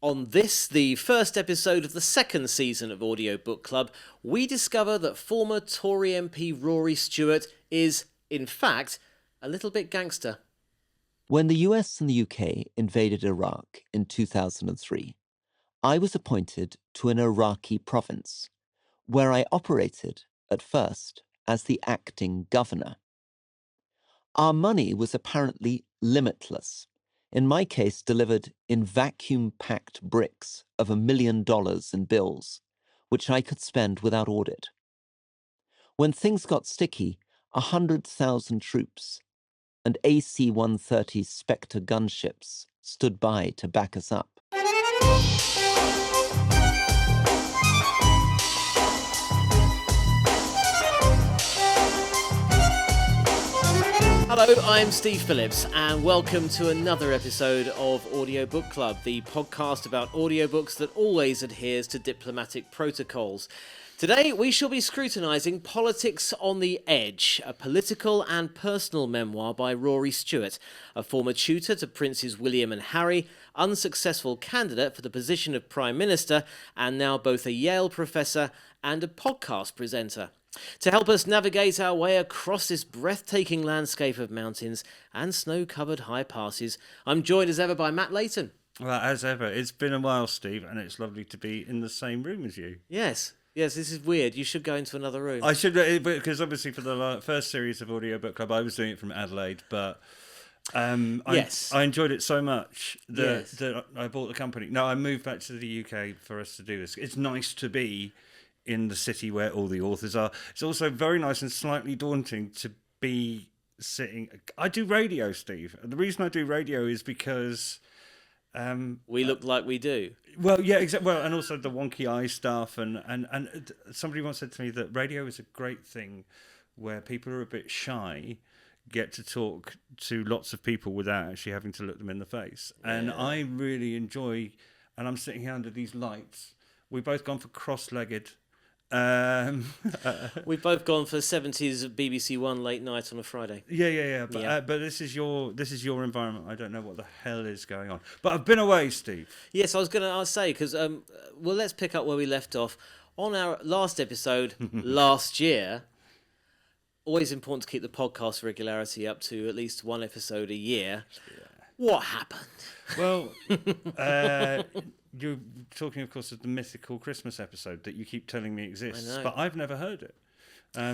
On this, the first episode of the second season of Audiobook Club, we discover that former Tory MP Rory Stewart is, in fact, a little bit gangster. When the US and the UK invaded Iraq in 2003, I was appointed to an Iraqi province, where I operated, at first, as the acting governor. Our money was apparently limitless, in my case delivered in vacuum-packed bricks of $1 million in bills, which I could spend without audit. When things got sticky, 100,000 troops and AC-130 Spectre gunships stood by to back us up. Hello, I'm Steve Phillips, and welcome to another episode of Audiobook Club, the podcast about audiobooks that always adheres to diplomatic protocols. Today, we shall be scrutinising Politics on the Edge, a political and personal memoir by Rory Stewart, a former tutor to Princes William and Harry, unsuccessful candidate for the position of Prime Minister, and now both a Yale professor and a podcast presenter. To help us navigate our way across this breathtaking landscape of mountains and snow-covered high passes, I'm joined as ever by Matt Layton. Well, as ever, it's been a while, Steve, and it's lovely to be in the same room as you. Yes, this is weird. You should go into another room. I should, because obviously for the first series of Audiobook Club, I was doing it from Adelaide, but Yes. I enjoyed it so much that I bought the company. No, I moved back to the UK for us to do this. It's nice to be in the city where all the authors are. It's also very nice and slightly daunting to be sitting. I do radio, Steve. And the reason I do radio is because we look like we do. Well, yeah, exactly. Well, and also the wonky eye stuff, and somebody once said to me that radio is a great thing where people are a bit shy, get to talk to lots of people without actually having to look them in the face. Yeah. And I really enjoy, and I'm sitting here under these lights. We've both gone for cross-legged. We've both gone for 70s BBC One late night on a Friday. Yeah. But this is your environment. I don't know what the hell is going on. But I've been away, Steve. Yes, I was going to say because well, let's pick up where we left off on our last episode last year. Always important to keep the podcast regularity up to at least one episode a year. Yeah. What happened? Well, you're talking, of course, of the mythical Christmas episode that you keep telling me exists, but I've never heard it.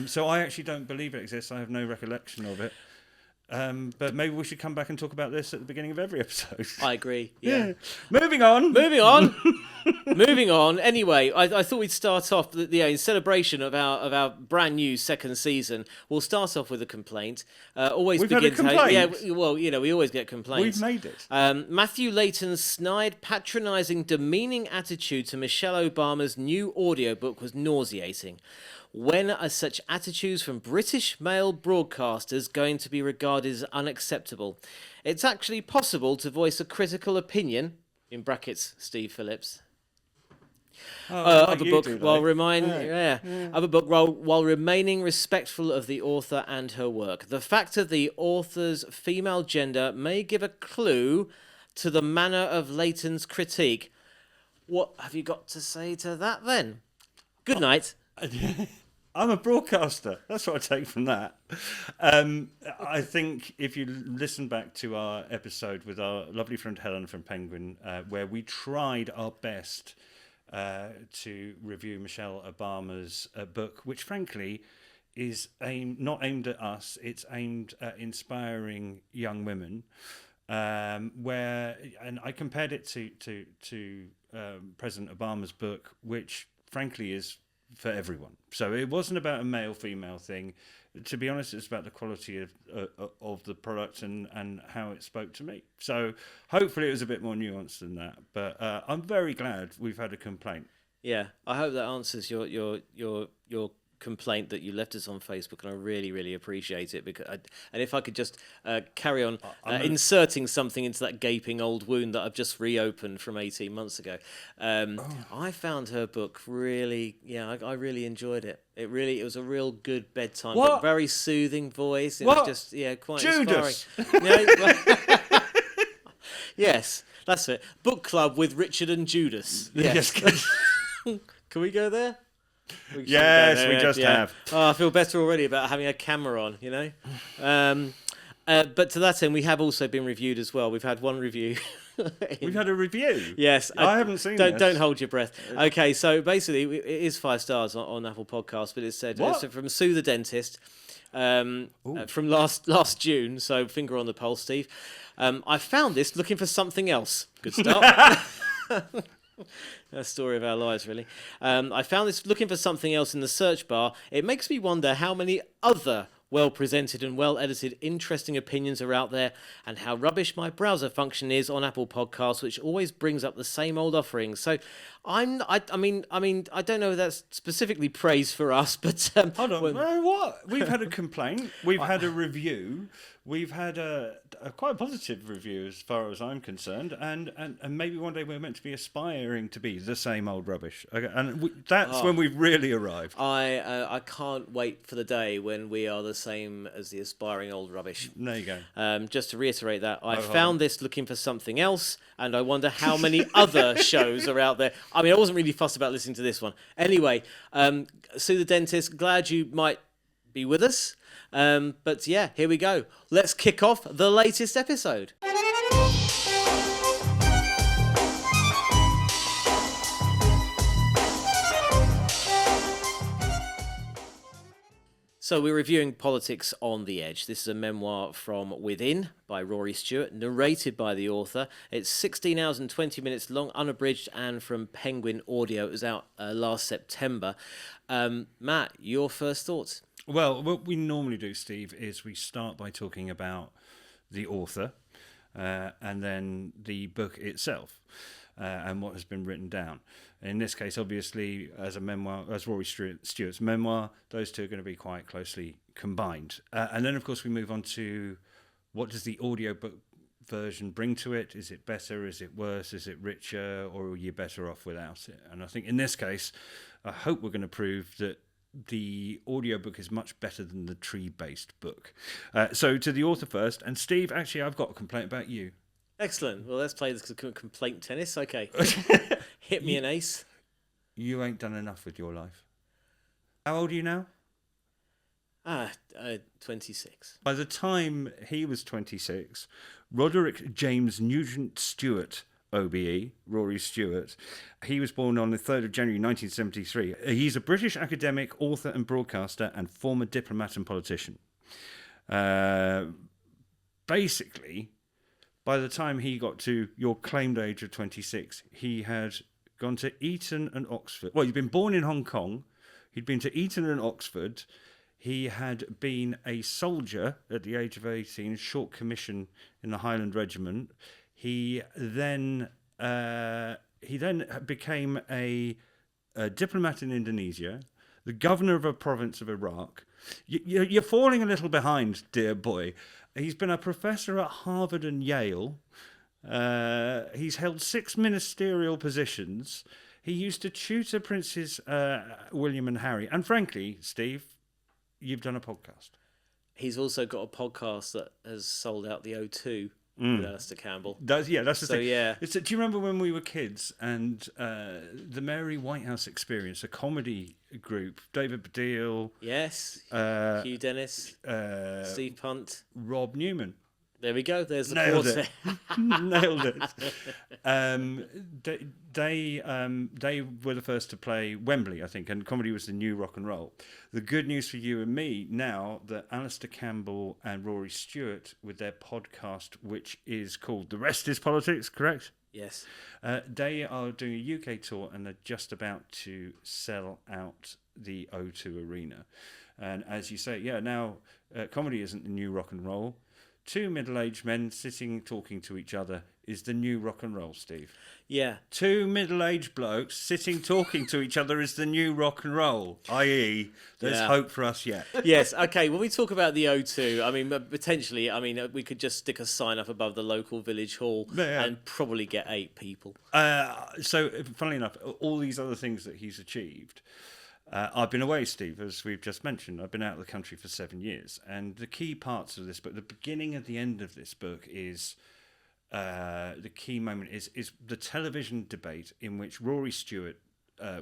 So I actually don't believe it exists. I have no recollection of it. But maybe we should come back and talk about this at the beginning of every episode. I agree. Yeah. Moving on. Moving on. Anyway, I thought we'd start off in celebration of our brand new second season. We'll start off with a complaint. We've had a complaint. We always get complaints. We've made it. Matthew Layton's snide, patronising, demeaning attitude to Michelle Obama's new audiobook was nauseating. When are such attitudes from British male broadcasters going to be regarded as unacceptable? It's actually possible to voice a critical opinion, in brackets, Steve Phillips, of a book while remaining respectful of the author and her work. The fact of the author's female gender may give a clue to the manner of Layton's critique. What have you got to say to that then? Good night. I'm a broadcaster. That's what I take from that. I think if you listen back to our episode with our lovely friend Helen from Penguin, where we tried our best to review Michelle Obama's book, which frankly is not aimed at us, it's aimed at inspiring young women. And I compared it to President Obama's book, which frankly is for everyone. So it wasn't about a male-female thing. To be honest, it's about the quality of the product and how it spoke to me. So hopefully it was a bit more nuanced than that. But I'm very glad we've had a complaint. Yeah, I hope that answers your complaint that you left us on Facebook, and I really, really appreciate it. And if I could just carry on inserting something into that gaping old wound that I've just reopened from 18 months ago. I found her book really, I really enjoyed it. It was a real good bedtime book, very soothing voice. It was just, quite Judas. inspiring. Yes, that's it. Book club with Richard and Judas. Yes. Can we go there? Yes, we just have. Oh, I feel better already about having a camera on, you know. But to that end, we have also been reviewed as well. We've had one review. We've had a review? Yes. I haven't seen this. Don't hold your breath. Okay, so basically, it is 5 stars on Apple Podcasts, but it said it's from Sue the Dentist from last June, so finger on the pulse, Steve. I found this looking for something else. Good start. A story of our lives, really. I found this looking for something else in the search bar. It makes me wonder how many other well-presented and well-edited, interesting opinions are out there, and how rubbish my browser function is on Apple Podcasts, which always brings up the same old offerings. So, I mean, I don't know if that's specifically praise for us, but hold on, what? We've had a complaint. We've had a review. We've had a quite positive review as far as I'm concerned, and maybe one day we're meant to be aspiring to be the same old rubbish. Okay, and that's when we've really arrived. I can't wait for the day when we are the same as the aspiring old rubbish. There you go. Just to reiterate that, I found this looking for something else, and I wonder how many other shows are out there. I mean, I wasn't really fussed about listening to this one. Anyway, Sue the Dentist, glad you might be with us. But yeah, here we go. Let's kick off the latest episode. So we're reviewing Politics on the Edge. This is a memoir from within by Rory Stewart, narrated by the author. It's 16 hours and 20 minutes long, unabridged, and from Penguin Audio. It was out last September. Matt, your first thoughts? Well, what we normally do, Steve, is we start by talking about the author and then the book itself and what has been written down. In this case, obviously, as a memoir, as Rory Stewart's memoir, those two are going to be quite closely combined. And then, of course, we move on to what does the audiobook version bring to it? Is it better? Is it worse? Is it richer? Or are you better off without it? And I think in this case, I hope we're going to prove that the audiobook is much better than the tree-based book. So to the author first. And Steve, actually, I've got a complaint about you. Excellent. Well, let's play this complaint tennis. Okay. Hit me an ace. You ain't done enough with your life. How old are you now? 26. By the time he was 26, Roderick James Nugent Stewart, OBE, Rory Stewart, he was born on the 3rd of January 1973. He's a British academic, author and broadcaster, and former diplomat and politician. Basically, by the time he got to your claimed age of 26, he had gone to Eton and Oxford. Well, he'd been born in Hong Kong. He'd been to Eton and Oxford. He had been a soldier at the age of 18, short commission in the Highland Regiment. He then became a diplomat in Indonesia, the governor of a province of Iraq. You're falling a little behind, dear boy. He's been a professor at Harvard and Yale. He's held 6 ministerial positions. He used to tutor Princes William and Harry. And frankly, Steve, you've done a podcast. He's also got a podcast that has sold out the O2 with Alistair Campbell. That's the thing. Yeah. Do you remember when we were kids and the Mary Whitehouse Experience, a comedy group, David Baddiel. Yes. Hugh Dennis. Steve Punt. Rob Newman. There we go. There's the Nailed quartet. Nailed it. They were the first to play Wembley, I think, and comedy was the new rock and roll. The good news for you and me now that Alistair Campbell and Rory Stewart, with their podcast, which is called The Rest is Politics, correct? Yes. They are doing a UK tour and they're just about to sell out the O2 Arena. And as you say, now comedy isn't the new rock and roll. 2 middle-aged men sitting talking to each other is the new rock and roll, Steve. Yeah. 2 middle-aged blokes sitting talking to each other is the new rock and roll, i.e. there's hope for us yet. Yes, okay, when we talk about the O2, I mean, potentially, we could just stick a sign up above the local village hall and probably get 8 people. So, funnily enough, all these other things that he's achieved, I've been away, Steve, as we've just mentioned. I've been out of the country for 7 years. And the key parts of this book, the beginning and the end of this book is the key moment is the television debate in which Rory Stewart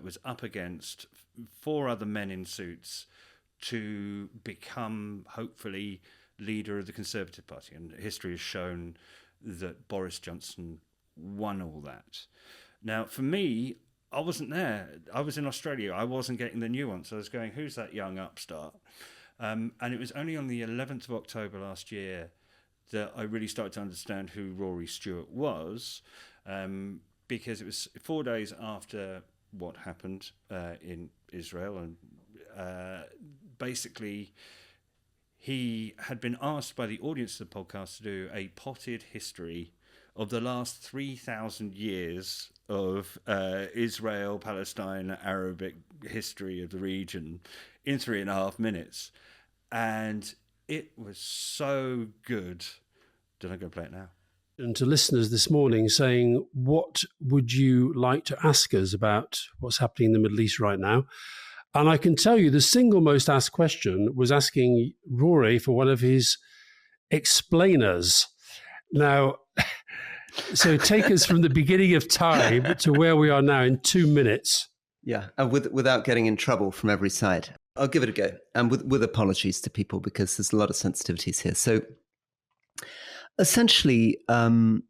was up against four other men in suits to become, hopefully, leader of the Conservative Party. And history has shown that Boris Johnson won all that. Now, for me, I wasn't there. I was in Australia. I wasn't getting the nuance. I was going, who's that young upstart? And it was only on the 11th of October last year that I really started to understand who Rory Stewart was, because it was 4 days after what happened in Israel. And basically, he had been asked by the audience of the podcast to do a potted history of the last 3,000 years of Israel, Palestine, Arabic history of the region in 3.5 minutes. And it was so good. Did I go play it now? And to listeners this morning saying, what would you like to ask us about what's happening in the Middle East right now? And I can tell you the single most asked question was asking Rory for one of his explainers. Now, so take us from the beginning of time to where we are now in 2 minutes. Yeah, and without getting in trouble from every side. I'll give it a go, and with apologies to people because there's a lot of sensitivities here. So essentially, going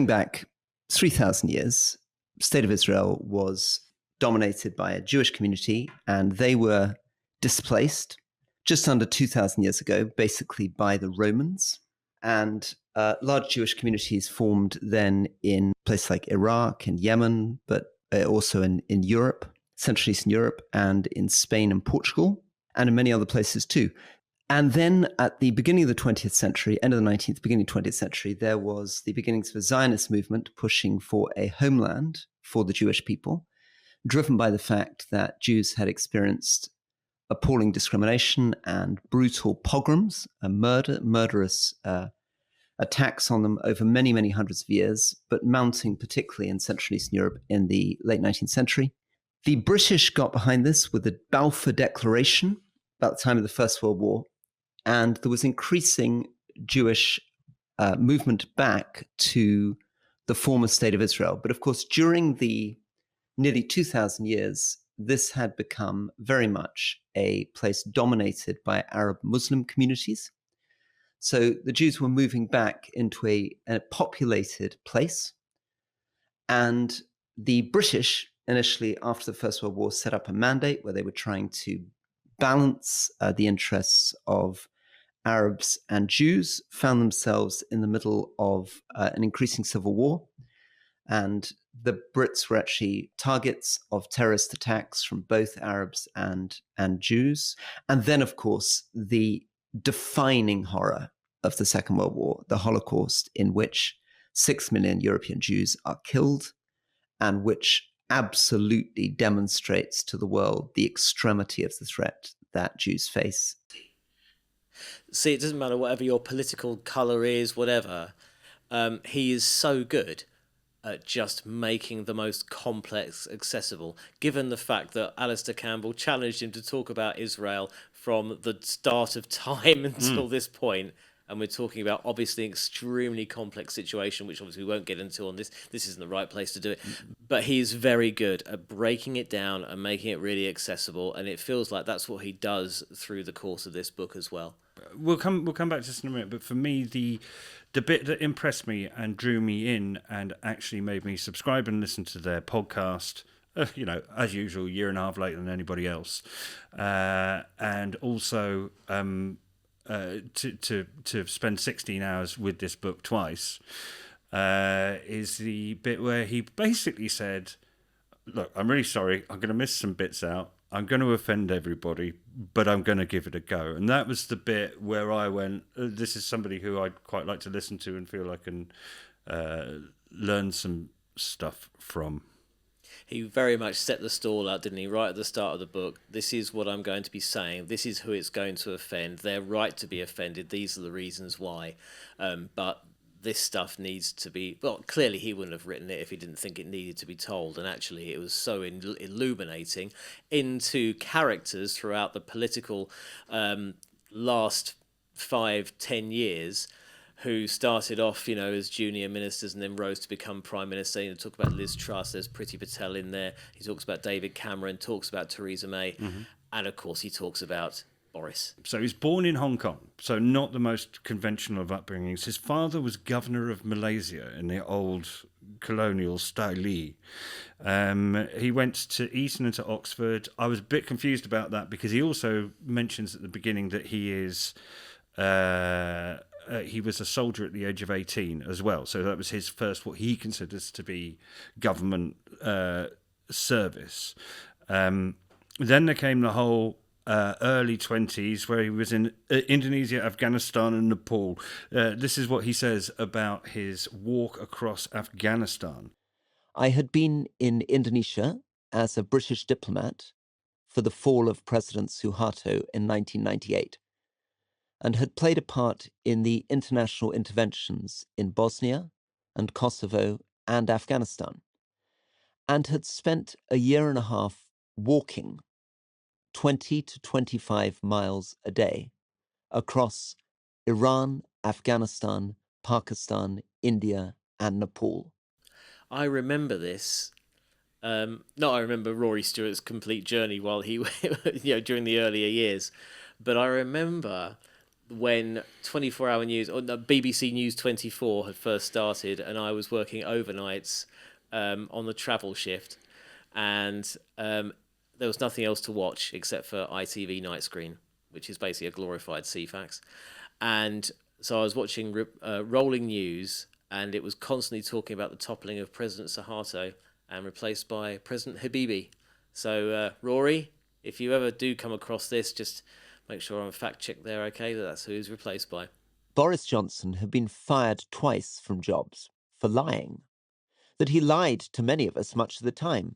back 3,000 years, State of Israel was dominated by a Jewish community, and they were displaced just under 2,000 years ago, basically by the Romans. And large Jewish communities formed then in places like Iraq and Yemen, but also in Europe, Central Eastern Europe, and in Spain and Portugal, and in many other places too. And then at the beginning of the 20th century, end of the 19th, beginning of the 20th century, there was the beginnings of a Zionist movement pushing for a homeland for the Jewish people, driven by the fact that Jews had experienced appalling discrimination and brutal pogroms, murderous attacks on them over many, many hundreds of years, but mounting particularly in Central Eastern Europe in the late 19th century. The British got behind this with the Balfour Declaration about the time of the First World War, and there was increasing Jewish movement back to the former state of Israel. But of course, during the nearly 2,000 years, this had become very much a place dominated by Arab Muslim communities. So the Jews were moving back into a populated place. And the British, initially after the First World War, set up a mandate where they were trying to balance the interests of Arabs and Jews, found themselves in the middle of an increasing civil war. And the Brits were actually targets of terrorist attacks from both Arabs and Jews. And then, of course, the defining horror of the Second World War, the Holocaust, in which 6 million European Jews are killed, and which absolutely demonstrates to the world the extremity of the threat that Jews face. See, it doesn't matter whatever your political colour is, whatever. He is so good at just making the most complex accessible, given the fact that Alistair Campbell challenged him to talk about Israel from the start of time until this point. And we're talking about obviously an extremely complex situation, which obviously we won't get into on this. This isn't the right place to do it. But he's very good at breaking it down and making it really accessible. And it feels like that's what he does through the course of this book as well. We'll come back to this in a minute. But for me, the bit that impressed me and drew me in and actually made me subscribe and listen to their podcast, as usual, 1.5 years later than anybody else, and also to spend 16 hours with this book twice, is the bit where he basically said, look, I'm really sorry, I'm going to miss some bits out, I'm going to offend everybody, but I'm going to give it a go. And that was the bit where I went, this is somebody who I'd quite like to listen to and feel I can learn some stuff from. He very much set the stall out, didn't he? Right at the start of the book. This is what I'm going to be saying. This is who it's going to offend. They're right to be offended. These are the reasons why. But this stuff needs to be... Well, clearly he wouldn't have written it if he didn't think it needed to be told. And actually it was so illuminating into characters throughout the political last 5-10 years who started off, as junior ministers and then rose to become prime minister. Talk about Liz Truss, there's Priti Patel in there. He talks about David Cameron, talks about Theresa May, and of course he talks about Boris. So he was born in Hong Kong, so not the most conventional of upbringings. His father was governor of Malaysia in the old colonial style. He went to Eton and to Oxford. I was a bit confused about that because he also mentions at the beginning that he was a soldier at the age of 18 as well. So that was his first, what he considers to be government service. Then there came the whole early 20s where he was in Indonesia, Afghanistan and Nepal. This is what he says about his walk across Afghanistan. I had been in Indonesia as a British diplomat for the fall of President Suharto in 1998 and had played a part in the international interventions in Bosnia and Kosovo and Afghanistan, and had spent a year and a half walking 20 to 25 miles a day across Iran, Afghanistan, Pakistan, India, and Nepal. I remember this. I remember Rory Stewart's complete journey while he, during the earlier years, but I remember when 24-hour news, or no, BBC News 24 had first started, and I was working overnights on the travel shift, and there was nothing else to watch except for ITV Night Screen, which is basically a glorified CFAX. And so I was watching rolling news, and it was constantly talking about the toppling of President Suharto and replaced by President Habibi. So, Rory, if you ever do come across this, just make sure I'm fact-checked there, okay, that's who he's replaced by. Boris Johnson had been fired twice from jobs for lying, that he lied to many of us much of the time,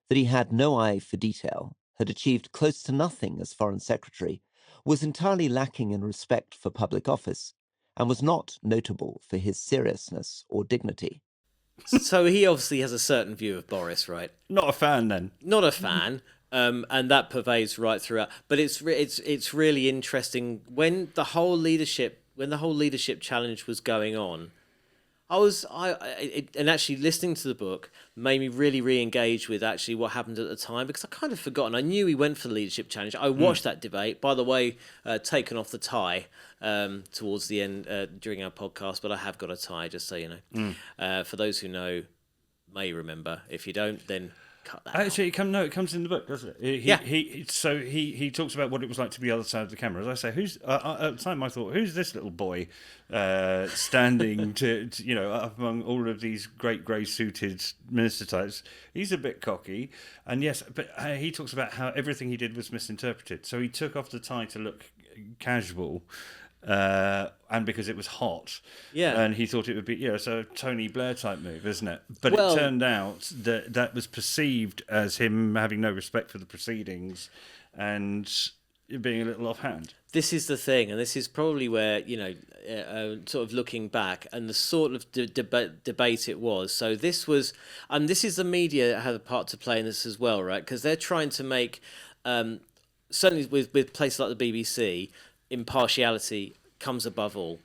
that he had no eye for detail, had achieved close to nothing as Foreign Secretary, was entirely lacking in respect for public office, and was not notable for his seriousness or dignity. So he obviously has a certain view of Boris, right? Not a fan then. Not a fan, and that pervades right throughout. But it's really interesting when the whole leadership challenge was going on. And actually listening to the book made me really re-engage with actually what happened at the time, because I kind of forgotten. I knew he went for the leadership challenge. I watched that debate. By the way, taken off the tie towards the end during our podcast, but I have got a tie, just so you know. For those who know, may remember. If you don't, then cut that Actually, out. it comes in the book, doesn't it? Yeah. He talks about what it was like to be the other side of the camera. As I say, at the time I thought, who's this little boy standing to up among all of these great grey suited minister types? He's a bit cocky, and yes, but he talks about how everything he did was misinterpreted. So he took off the tie to look casual. And because it was hot, and he thought it would be, so Tony Blair type move, isn't it? But it turned out that was perceived as him having no respect for the proceedings and being a little offhand. This is the thing, and this is probably where sort of looking back and the sort of debate it was. So this was, and this is the media that had a part to play in this as well, right? Because they're trying to make, certainly with places like the BBC, impartiality comes above all.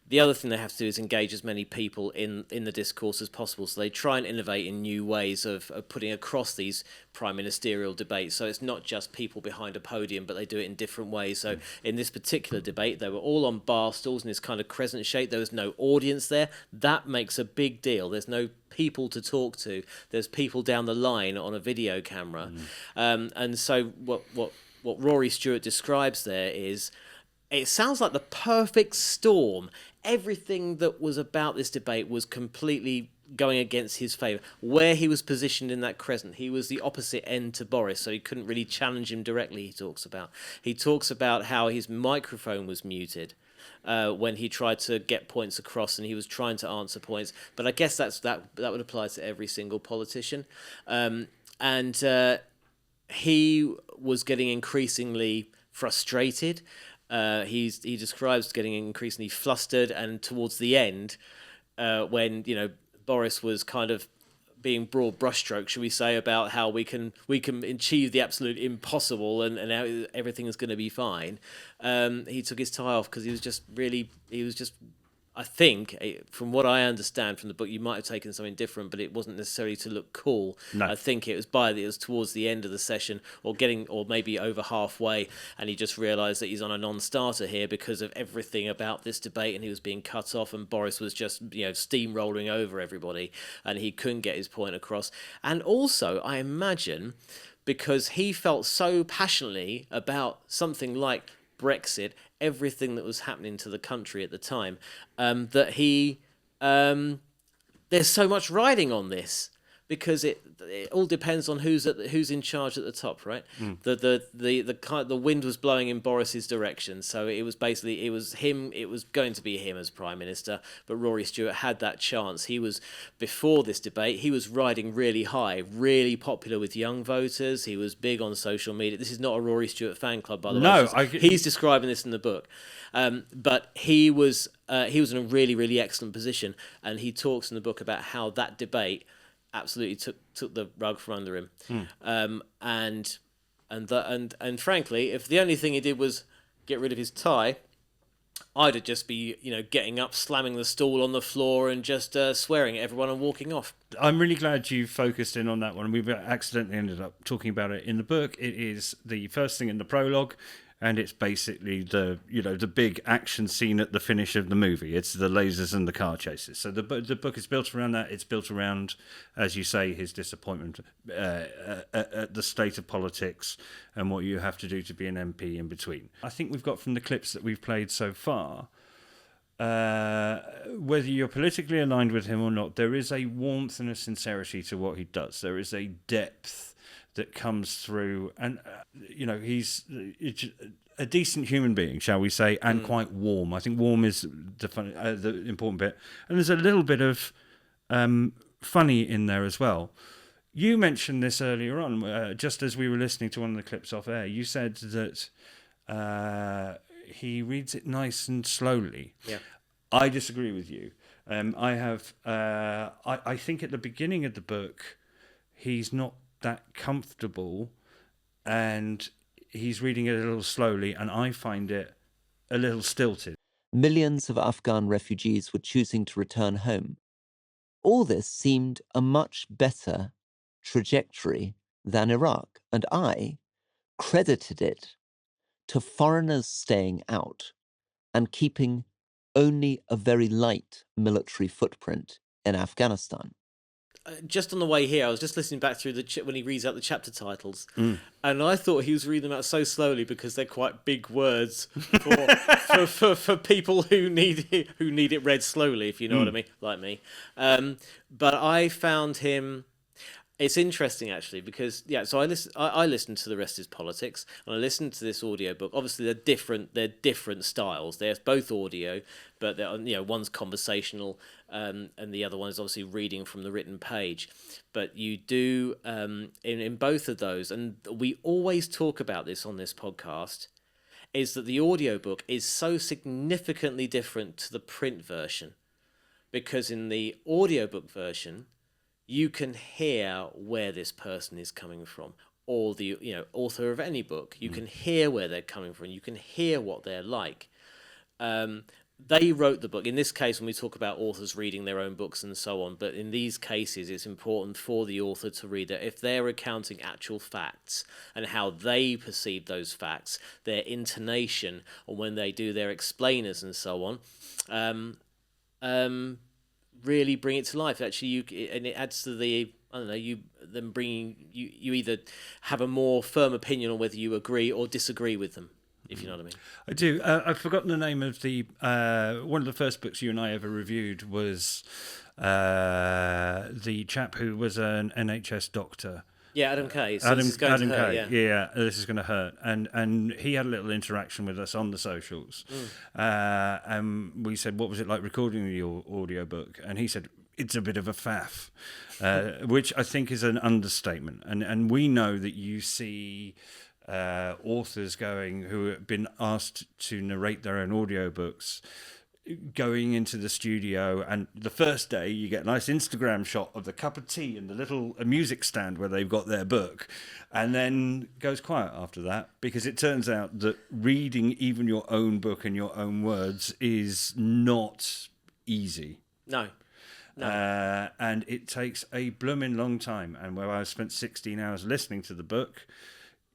The other thing they have to do is engage as many people in the discourse as possible. So they try and innovate in new ways of putting across these prime ministerial debates. So it's not just people behind a podium, but they do it in different ways. So in this particular debate, they were all on bar stools in this kind of crescent shape. There was no audience there. That makes a big deal. There's no people to talk to. There's people down the line on a video camera. And so what Rory Stewart describes there is, it sounds like the perfect storm. Everything that was about this debate was completely going against his favour. Where he was positioned in that crescent, he was the opposite end to Boris, so he couldn't really challenge him directly, he talks about how his microphone was muted when he tried to get points across, and he was trying to answer points. But I guess that would apply to every single politician. He was getting increasingly frustrated. He describes getting increasingly flustered, and towards the end, when Boris was kind of being broad brushstroke, should we say, about how we can achieve the absolute impossible and how everything is going to be fine. He took his tie off because he was just I think, from what I understand from the book, you might have taken something different, but it wasn't necessarily to look cool. No. I think it was towards the end of the session, or maybe over halfway, and he just realised that he's on a non-starter here because of everything about this debate, and he was being cut off, and Boris was just steamrolling over everybody, and he couldn't get his point across. And also, I imagine, because he felt so passionately about something like Brexit, everything that was happening to the country at the time, that he there's so much riding on this, because it all depends on who's in charge at the top, right? The wind was blowing in Boris's direction, so it was going to be him as Prime Minister. But Rory Stewart had that chance. He was, before this debate, he was riding really high, really popular with young voters. He was big on social media. This is not a Rory Stewart fan club, by the way. He's describing this in the book, but he was in a really, really excellent position, and he talks in the book about how that debate absolutely took the rug from under him. And frankly, if the only thing he did was get rid of his tie, I'd just be getting up, slamming the stool on the floor, and just swearing at everyone and walking off. I'm really glad you focused in on that one. We've accidentally ended up talking about it in the book. It is the first thing in the prologue, and it's basically the big action scene at the finish of the movie. It's the lasers and the car chases. So the book is built around that. It's built around, as you say, his disappointment at the state of politics and what you have to do to be an MP in between. I think we've got from the clips that we've played so far, whether you're politically aligned with him or not, there is a warmth and a sincerity to what he does. There is a depth that comes through, and he's a decent human being, shall we say, and quite warm. I think warm is the important bit, and there's a little bit of funny in there as well. You mentioned this earlier on, just as we were listening to one of the clips off air. You said that he reads it nice and slowly. Yeah, I disagree with you. I think at the beginning of the book, he's not that comfortable, and he's reading it a little slowly, and I find it a little stilted. Millions of Afghan refugees were choosing to return home. All this seemed a much better trajectory than Iraq, and I credited it to foreigners staying out and keeping only a very light military footprint in Afghanistan. Just on the way here, I was just listening back through when he reads out the chapter titles, and I thought he was reading them out so slowly because they're quite big words for people who need it read slowly, if you know what I mean, like me. But I found him. It's interesting actually because so I listened to The Rest Is Politics, and I listened to this audiobook. Obviously they're different styles. They're both audio, but one's conversational, and the other one is obviously reading from the written page. But you do in both of those, and we always talk about this on this podcast, is that the audiobook is so significantly different to the print version, because in the audiobook version, you can hear where this person is coming from, or the author of any book. You can hear where they're coming from. You can hear what they're like. They wrote the book. In this case, when we talk about authors reading their own books and so on, but in these cases, it's important for the author to read it. If they're recounting actual facts and how they perceive those facts, their intonation, or when they do their explainers and so on, really bring it to life. Actually, and it adds to the you either have a more firm opinion on whether you agree or disagree with them, if you know what I mean. I do. I've forgotten the name of the one of the first books you and I ever reviewed was the chap who was an NHS doctor. Yeah, Adam Kay. So Adam this is going to hurt, Kay. Yeah, this is going to hurt. And he had a little interaction with us on the socials. And we said, what was it like recording the audiobook? And he said, it's a bit of a faff, which I think is an understatement. And we know that you see authors who have been asked to narrate their own audiobooks, going into the studio, and the first day you get a nice Instagram shot of the cup of tea and the little music stand where they've got their book, and then goes quiet after that, because it turns out that reading even your own book in your own words is not easy. No. And it takes a blooming long time. And where I've spent 16 hours listening to the book,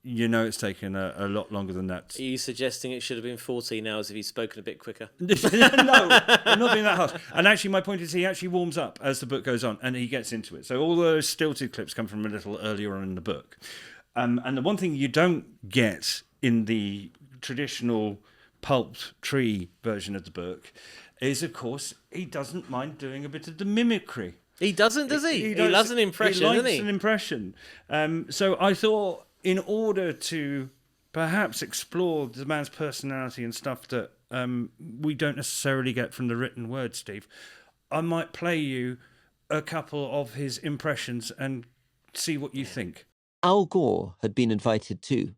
it's taken a lot longer than that. Are you suggesting it should have been 14 hours if he'd spoken a bit quicker? No, I'm not being that harsh. And actually, my point is he actually warms up as the book goes on and he gets into it. So all those stilted clips come from a little earlier on in the book. And the one thing you don't get in the traditional pulped tree version of the book is, of course, he doesn't mind doing a bit of the mimicry. He doesn't, does he? He loves an impression, doesn't he? He likes an impression. So I thought, in order to perhaps explore the man's personality and stuff that we don't necessarily get from the written word, Steve, I might play you a couple of his impressions and see what you think. Al Gore had been invited too,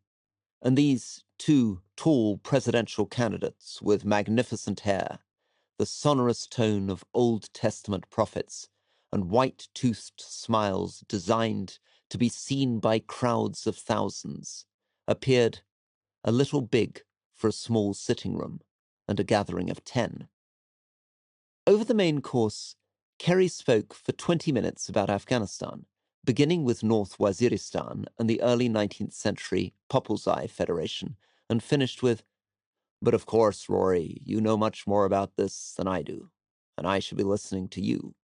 and these two tall presidential candidates with magnificent hair, the sonorous tone of Old Testament prophets, and white-toothed smiles designed to be seen by crowds of thousands, appeared a little big for a small sitting room and a gathering of 10. Over the main course, Kerry spoke for 20 minutes about Afghanistan, beginning with North Waziristan and the early 19th century Populzai Federation, and finished with, "But of course, Rory, you know much more about this than I do, and I should be listening to you."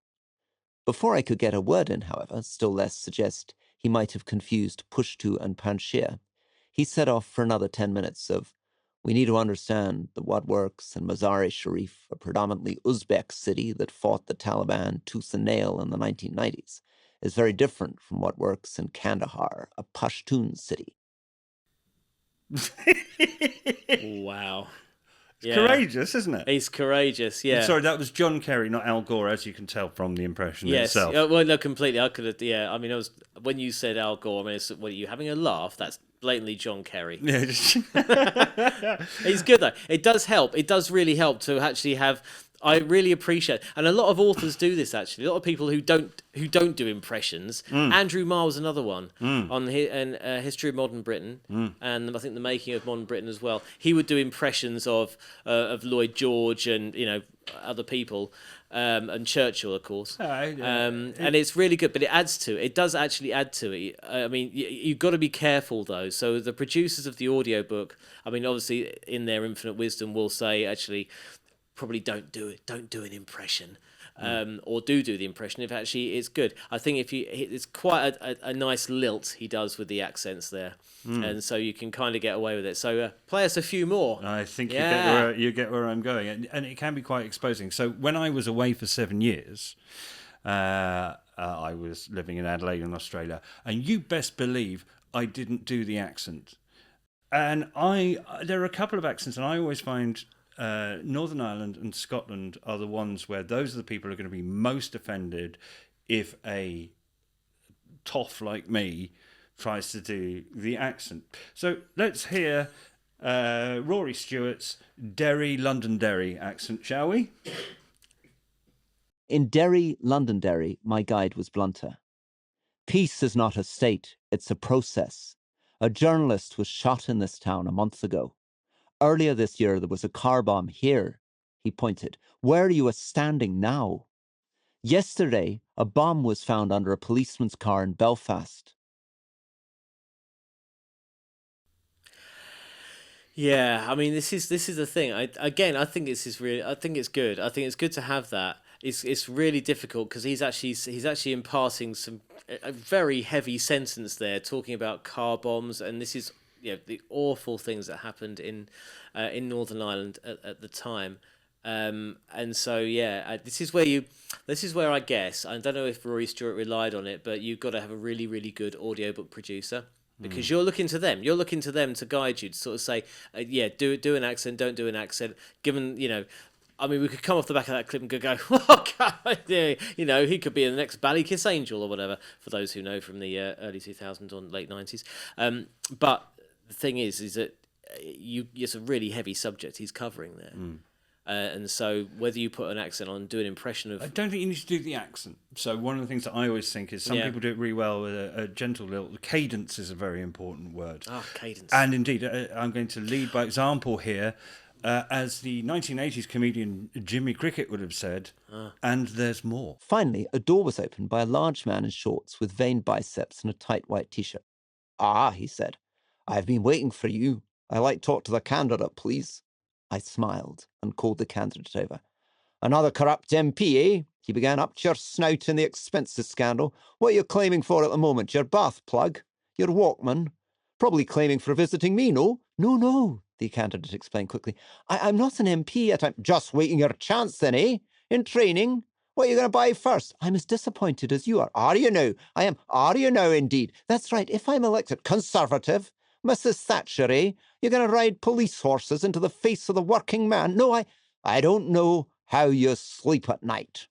Before I could get a word in, however, still less suggest he might have confused Pushtu and Panjshir, he set off for another 10 minutes of, "We need to understand that what works in Mazar-e-Sharif, a predominantly Uzbek city that fought the Taliban tooth and nail in the 1990s, is very different from what works in Kandahar, a Pashtun city." Wow. It's courageous, isn't it? He's courageous, yeah. Sorry, that was John Kerry, not Al Gore, as you can tell from the impression itself. Yes, well, no, completely. I could have, I mean, when you said Al Gore, I mean, what are you having a laugh? That's blatantly John Kerry. Yeah. He's good though. It does help. It does really help to actually have. I really appreciate, and a lot of authors do this actually. A lot of people who don't do impressions. Andrew Marr was another one on History of Modern Britain, and I think The Making of Modern Britain as well. He would do impressions of Lloyd George and other people, and Churchill, of course. And it's really good, but it does actually add to it. I mean, you've got to be careful though. So the producers of the audiobook, I mean, obviously in their infinite wisdom, will say actually, probably don't do an impression, or do the impression if actually it's good. I think it's quite a nice lilt he does with the accents there, and so you can kind of get away with it. So play us a few more. I think you get where I'm going, and it can be quite exposing. So when I was away for 7 years, I was living in Adelaide in Australia, and you best believe I didn't do the accent. And there are a couple of accents, and I always find Northern Ireland and Scotland are the ones where those are the people who are going to be most offended if a toff like me tries to do the accent. So let's hear Rory Stewart's Londonderry accent, shall we? In Londonderry, my guide was blunter. "Peace is not a state, it's a process. A journalist was shot in this town a month ago. Earlier this year, there was a car bomb here," he pointed. "Where are you standing now? Yesterday, a bomb was found under a policeman's car in Belfast." Yeah, I mean, this is the thing. I think this is really. I think it's good. I think it's good to have that. It's really difficult because he's actually imparting a very heavy sentence there, talking about car bombs, and this is the awful things that happened in Northern Ireland at the time. And so this is where I guess, I don't know if Rory Stewart relied on it, but you've got to have a really, really good audiobook producer, because you're looking to them to guide you, to sort of say, do an accent, don't do an accent, given, I mean, we could come off the back of that clip and go, oh, God, he could be the next Ballykiss Angel or whatever, for those who know from the early 2000s or late 90s. But the thing is that it's a really heavy subject he's covering there. And so whether you put an accent on, do an impression of... I don't think you need to do the accent. So one of the things that I always think is some people do it really well with a gentle little... Cadence is a very important word. Cadence. And indeed, I'm going to lead by example here. As the 1980s comedian Jimmy Cricket would have said, And there's more. Finally, a door was opened by a large man in shorts with veined biceps and a tight white t-shirt. "Ah," he said, "I've been waiting for you. I'd like to talk to the candidate, please." I smiled and called the candidate over. "Another corrupt MP, eh?" he began. "Up to your snout in the expenses scandal. What are you claiming for at the moment? Your bath plug? Your Walkman? Probably claiming for visiting me, no?" No, the candidate explained quickly. I'm not an MP yet. I'm just waiting your chance then, eh? In training? What are you going to buy first? I'm as disappointed as you are. Are you now? I am. Are you now, indeed? That's right. If I'm elected Conservative, Mrs. Thatcher, eh? You're going to ride police horses into the face of the working man? No, I don't know how you sleep at night,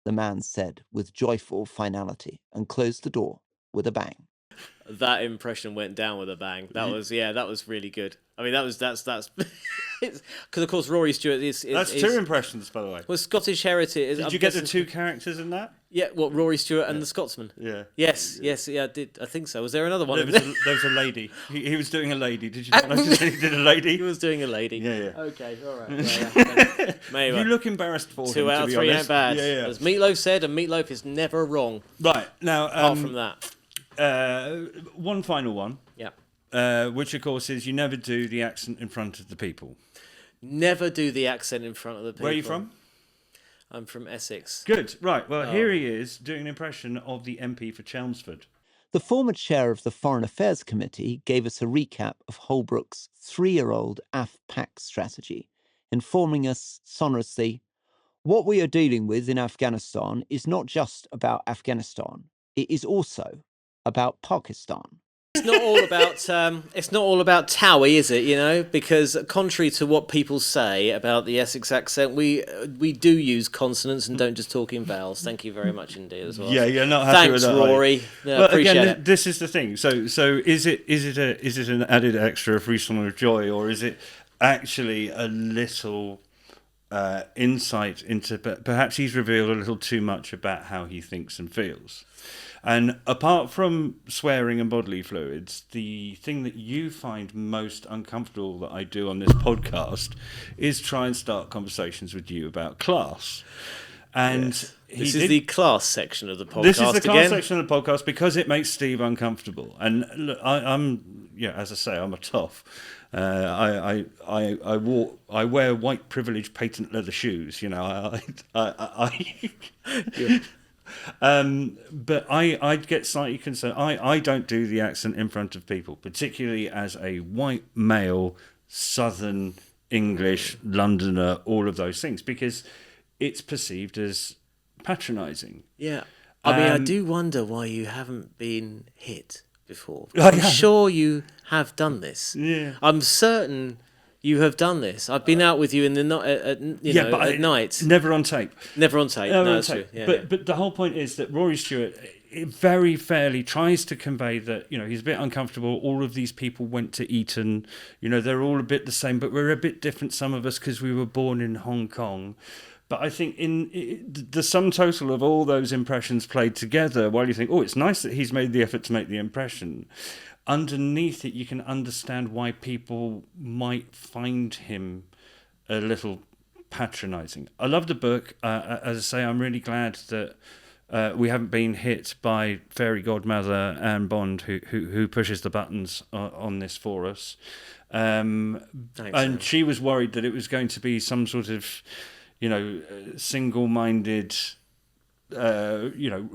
the man said with joyful finality and closed the door with a bang. That impression went down with a bang. That was really good. I mean, that's because of course Rory Stewart is That's two impressions, by the way. Well, Scottish heritage. Did you get the two characters in that? Yeah, what, Rory Stewart and the Scotsman? Yeah. Yes, I did. I think so. Was there another one? There was a lady. He was doing a lady. Did you not notice he did a lady? He was doing a lady. Yeah. Okay, all right. Yeah. Maybe. You look embarrassed for him, 2 out to of be 3 honest. ain't bad. Yeah. As Meatloaf said, and Meatloaf is never wrong. Right, now... apart from that. One final one. Yeah. Which, of course, is you never do the accent in front of the people. Never do the accent in front of the people. Where are you from? I'm from Essex. Good. Right. Well, here he is doing an impression of the MP for Chelmsford. The former chair of the Foreign Affairs Committee gave us a recap of Holbrook's 3-year-old AFPAC strategy, informing us sonorously, "What we are dealing with in Afghanistan is not just about Afghanistan. It is also about Pakistan." It's not all about Towie, is it? You know, because contrary to what people say about the Essex accent, we do use consonants and don't just talk in vowels. Thank you very much indeed as well. Yeah, you're not happy with that. Thanks, Rory. Yeah, well, appreciate again, it. This is the thing. So is it an added extra of reason of joy, or is it actually a little insight into perhaps he's revealed a little too much about how he thinks and feels? And apart from swearing and bodily fluids, the thing that you find most uncomfortable that I do on this podcast is try and start conversations with you about class. And yes. This is the class section of the podcast. This is the class section of the podcast because it makes Steve uncomfortable. And look, I'm as I say, I'm a toff. I wear white privilege patent leather shoes. You know, but I'd get slightly concerned. I don't do the accent in front of people, particularly as a white male, Southern English Londoner, all of those things, because it's perceived as patronising. Yeah, I mean, I do wonder why you haven't been hit before. I'm sure you have done this. Yeah, I'm certain you have done this. I've been out with you in the at night. Never on tape. Never on tape. No, that's true. Yeah, but the whole point is that Rory Stewart very fairly tries to convey that, you know, he's a bit uncomfortable. All of these people went to Eton. You know, they're all a bit the same, but we're a bit different, some of us, because we were born in Hong Kong. But I think in the sum total of all those impressions played together, while you think, oh, it's nice that he's made the effort to make the impression, underneath it you can understand why people might find him a little patronising. I love the book. As I say, I'm really glad that we haven't been hit by fairy godmother Anne Bond, who pushes the buttons on this for us. And she was worried that it was going to be some sort of, you know, single-minded, you know,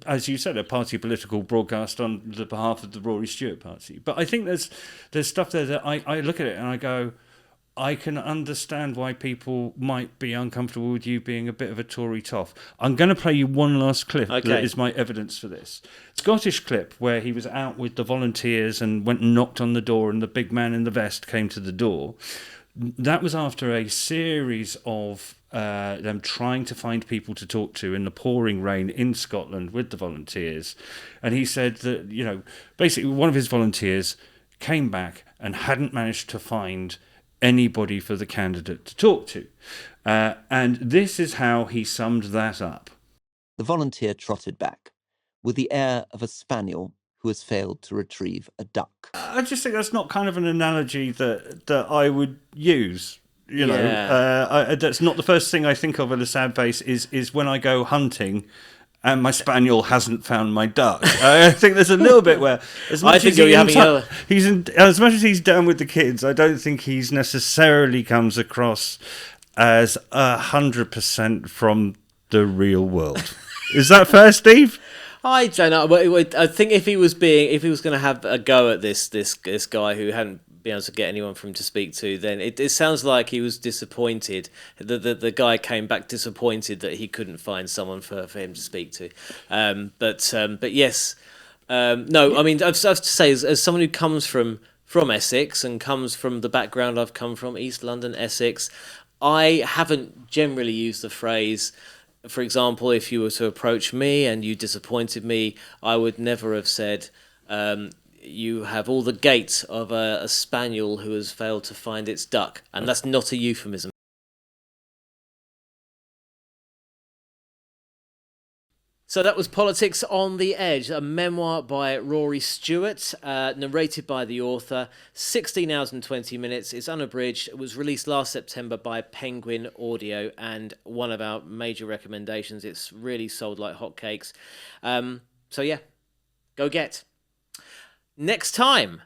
as you said, a party political broadcast on the behalf of the Rory Stewart party. But I think there's stuff there that I look at it and I go, I can understand why people might be uncomfortable with you being a bit of a Tory toff. I'm going to play you one last clip that is my evidence for this. Scottish clip where he was out with the volunteers and went and knocked on the door and the big man in the vest came to the door. That was after a series of them trying to find people to talk to in the pouring rain in Scotland with the volunteers. And he said that, you know, basically one of his volunteers came back and hadn't managed to find anybody for the candidate to talk to. And this is how he summed that up. The volunteer trotted back, with the air of a spaniel who has failed to retrieve a duck. I just think that's not kind of an analogy that I would use. That's not the first thing I think of with a sad face. Is when I go hunting. And my spaniel hasn't found my duck. I think there's a little bit where, as much as as much as he's down with the kids, I don't think he's necessarily comes across as 100% from the real world. Is that fair, Steve? I don't know. I think if he was going to have a go at this guy who hadn't been able to get anyone for him to speak to, then it sounds like he was disappointed. The guy came back disappointed that he couldn't find someone for him to speak to. But yes, no. I mean, I have to say, as someone who comes from Essex and comes from the background I've come from, East London, Essex, I haven't generally used the phrase. For example, if you were to approach me and you disappointed me, I would never have said, you have all the gait of a spaniel who has failed to find its duck. And that's not a euphemism. So that was Politics on the Edge, a memoir by Rory Stewart, narrated by the author, 16 hours and 20 minutes. It's unabridged. It was released last September by Penguin Audio, and one of our major recommendations. It's really sold like hotcakes. So yeah, go get. Next time.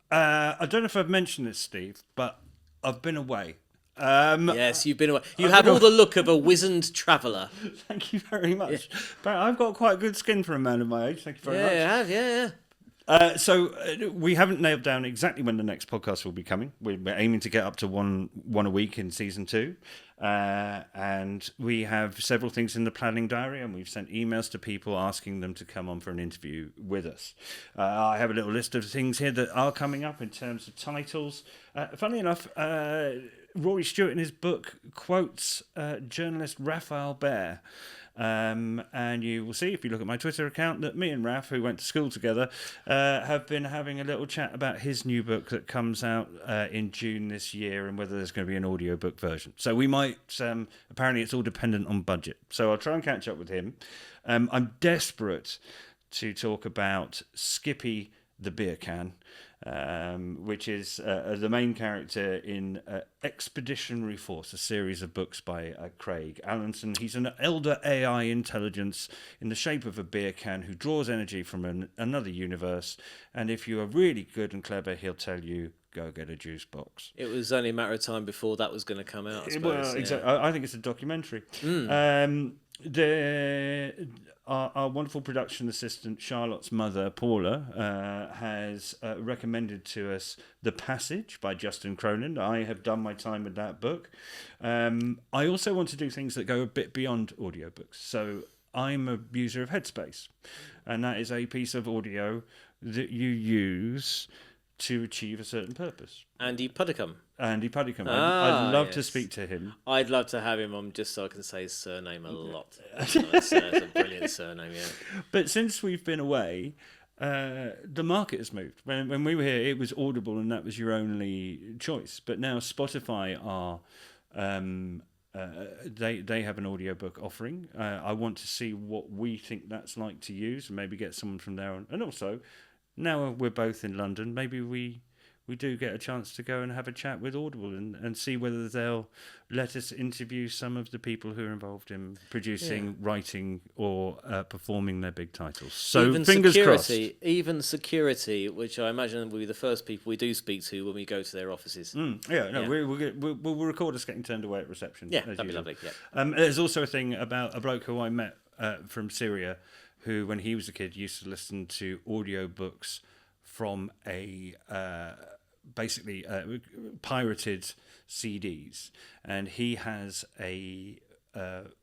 I don't know if I've mentioned this, Steve, but I've been away. Yes, you've been away. You have all the look of a wizened traveller. Thank you very much. Yeah. But I've got quite good skin for a man of my age. Thank you very much. Yeah. So we haven't nailed down exactly when the next podcast will be coming. We're aiming to get up to one a week in season 2. And we have several things in the planning diary, and we've sent emails to people asking them to come on for an interview with us. I have a little list of things here that are coming up in terms of titles. Funnily enough, Rory Stewart in his book quotes journalist Raphael Behr. And you will see, if you look at my Twitter account, that me and Raph, who went to school together, have been having a little chat about his new book that comes out in June this year, and whether there's going to be an audiobook version. So we might, apparently it's all dependent on budget. So I'll try and catch up with him. I'm desperate to talk about Skippy the beer can, which is the main character in Expeditionary Force, a series of books by Craig Allenson. He's an elder AI intelligence in the shape of a beer can who draws energy from another universe, and if you are really good and clever, he'll tell you, go get a juice box. It was only a matter of time before that was going to come out, I suppose. Well, exactly. I think it's a documentary. Our wonderful production assistant, Charlotte's mother, Paula, has recommended to us The Passage by Justin Cronin. I have done my time with that book. I also want to do things that go a bit beyond audiobooks. So I'm a user of Headspace, and that is a piece of audio that you use to achieve a certain purpose. Andy Puddicombe. I'd love to speak to him. I'd love to have him on just so I can say his surname a lot. It's a brilliant surname, yeah. But since we've been away, the market has moved. When we were here, it was Audible, and that was your only choice. But now Spotify are... they have an audiobook offering. I want to see what we think that's like to use, and maybe get someone from there on. And also, now we're both in London, maybe we do get a chance to go and have a chat with Audible and see whether they'll let us interview some of the people who are involved in producing, writing, or performing their big titles. So even fingers crossed. Even security, which I imagine will be the first people we do speak to when we go to their offices. We'll record us getting turned away at reception. Yeah, that'd be lovely. Yeah. There's also a thing about a bloke who I met from Syria, who, when he was a kid, used to listen to audiobooks from basically pirated CDs, and he has a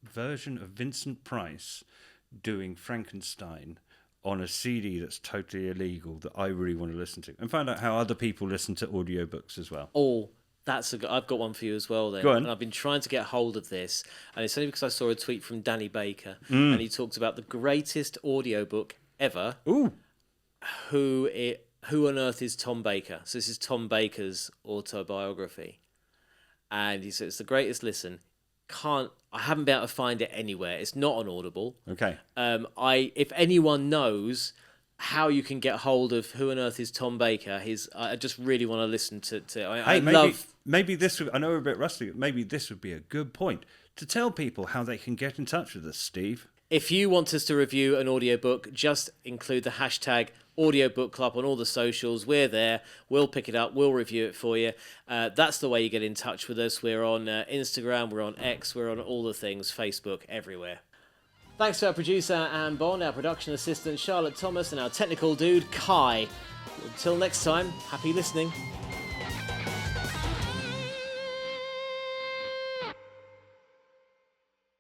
version of Vincent Price doing Frankenstein on a CD that's totally illegal that I really want to listen to, and find out how other people listen to audiobooks as well. Oh, I've got one for you as well then. Go on. And I've been trying to get hold of this, and it's only because I saw a tweet from Danny Baker, and he talked about the greatest audiobook ever. Ooh. Who on earth is Tom Baker? So this is Tom Baker's autobiography, and he said it's the greatest listen. I haven't been able to find it anywhere. It's not on Audible. Okay. If anyone knows how you can get hold of who on earth is Tom Baker. I just really want to listen to. Maybe this would, I know we're a bit rusty, but maybe this would be a good point to tell people how they can get in touch with us, Steve. If you want us to review an audiobook, just include the hashtag Audiobook Club on all the socials. We're there. We'll pick it up. We'll review it for you. That's the way you get in touch with us. We're on Instagram. We're on X. We're on all the things. Facebook. Everywhere. Thanks to our producer, Anne Bond, our production assistant, Charlotte Thomas, and our technical dude, Kai. Until next time, happy listening.